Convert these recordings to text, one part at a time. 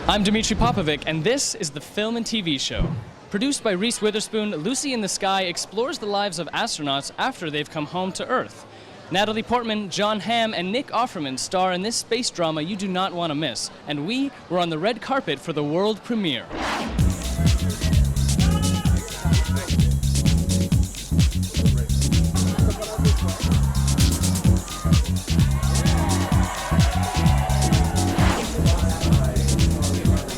I'm Dmitry Popovic, and this is the Film and TV Show. Produced by Reese Witherspoon, Lucy in the Sky explores the lives of astronauts after they've come home to Earth. Natalie Portman, Jon Hamm, and Nick Offerman star in this space drama you do not want to miss, and we were on the red carpet for the world premiere.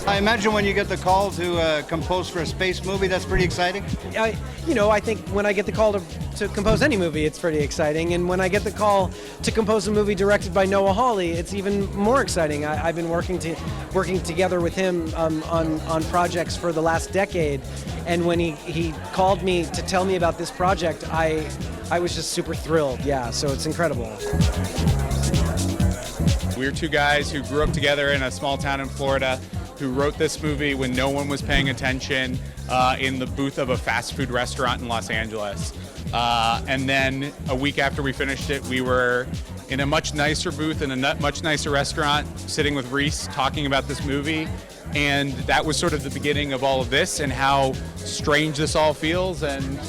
I imagine when you get the call to compose for a space movie, that's pretty exciting. I think when I get the call to compose any movie, it's pretty exciting. And when I get the call to compose a movie directed by Hawley, it's even more exciting. I've been working together with him on projects for the last decade. And when he called me to tell me about this project, I was just super thrilled. Yeah, so it's incredible. We're two guys who grew up together in a small town in Florida, who wrote this movie when no one was paying attention in the booth of a fast food restaurant in Los Angeles. And then a week after we finished it, we were in a much nicer booth in a much nicer restaurant, sitting with Reese, talking about this movie. And that was sort of the beginning of all of this and how strange this all feels. And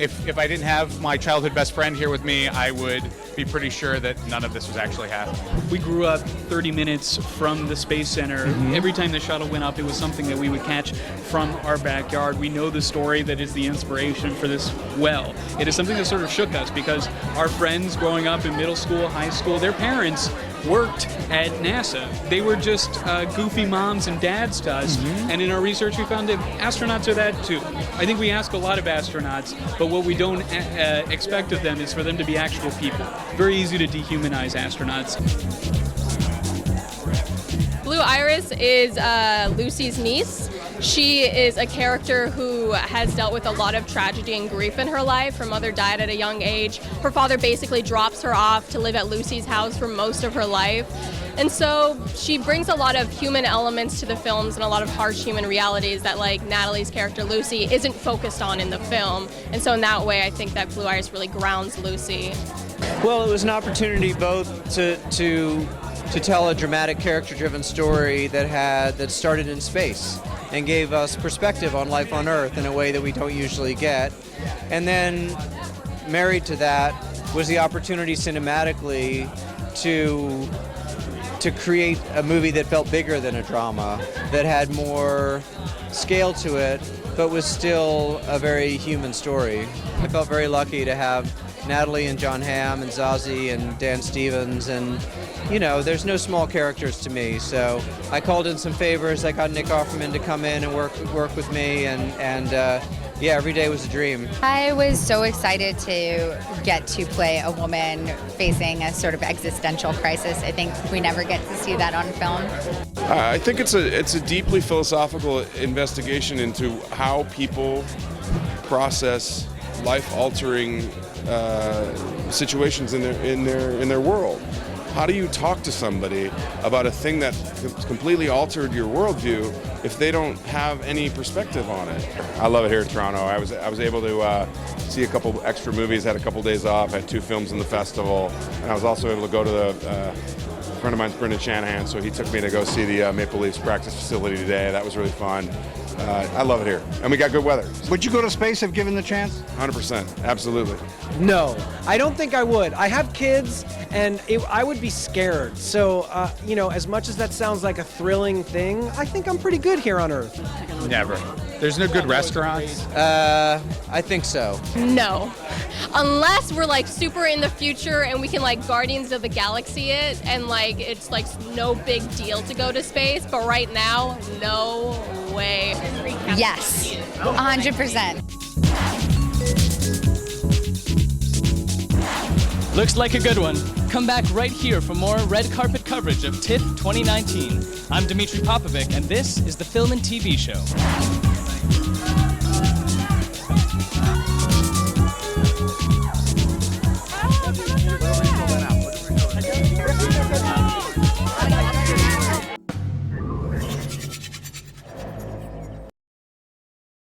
if I didn't have my childhood best friend here with me, I would be pretty sure that none of this was actually happening. We grew up 30 minutes from the Space Center. Mm-hmm. Every time the shuttle went up, it was something that we would catch from our backyard. We know the story that is the inspiration for this well. It is something that sort of shook us because our friends growing up in middle school, high school, their parents worked at NASA. They were just goofy moms and dads to us. Mm-hmm. And in our research, we found that astronauts are that too. I think we ask a lot of astronauts, but what we don't expect of them is for them to be actual people. Very easy to dehumanize astronauts. Blue Iris is Lucy's niece. She is a character who has dealt with a lot of tragedy and grief in her life. Her mother died at a young age. Her father basically drops her off to live at Lucy's house for most of her life. And so she brings a lot of human elements to the films and a lot of harsh human realities that, like, Natalie's character Lucy isn't focused on in the film. And so in that way, I think that Blue Iris really grounds Lucy. Well, it was an opportunity both to tell a dramatic, character-driven story that started in space and gave us perspective on life on Earth in a way that we don't usually get. And then married to that was the opportunity cinematically to create a movie that felt bigger than a drama, that had more scale to it, but was still a very human story. I felt very lucky to have Natalie and Jon Hamm and Zazie and Dan Stevens, and there's no small characters to me, so I called in some favors. I got Nick Offerman to come in and work with me, and every day was a dream. I was so excited to get to play a woman facing a sort of existential crisis. I think we never get to see that on film. I think it's a deeply philosophical investigation into how people process life-altering situations in their world. How do you talk to somebody about a thing that completely altered your worldview if they don't have any perspective on it? I love it here in Toronto. I was able to see a couple extra movies, had a couple days off, had 2 films in the festival, and I was also able to go to a friend of mine's Brendan Shanahan, so he took me to go see the Maple Leafs practice facility today. That was really fun. I love it here, and we got good weather. Would you go to space if given the chance? 100%, absolutely. No, I don't think I would. I have kids, and I would be scared. So, as much as that sounds like a thrilling thing, I think I'm pretty good here on Earth. Never. There's no good restaurants? I think so. No. Unless we're like super in the future and we can like Guardians of the Galaxy it and like it's like no big deal to go to space, but right now, no way. Yes, 100%. Looks like a good one. Come back right here for more red carpet coverage of TIFF 2019. I'm Dmitry Popovic, and this is the Film and TV Show.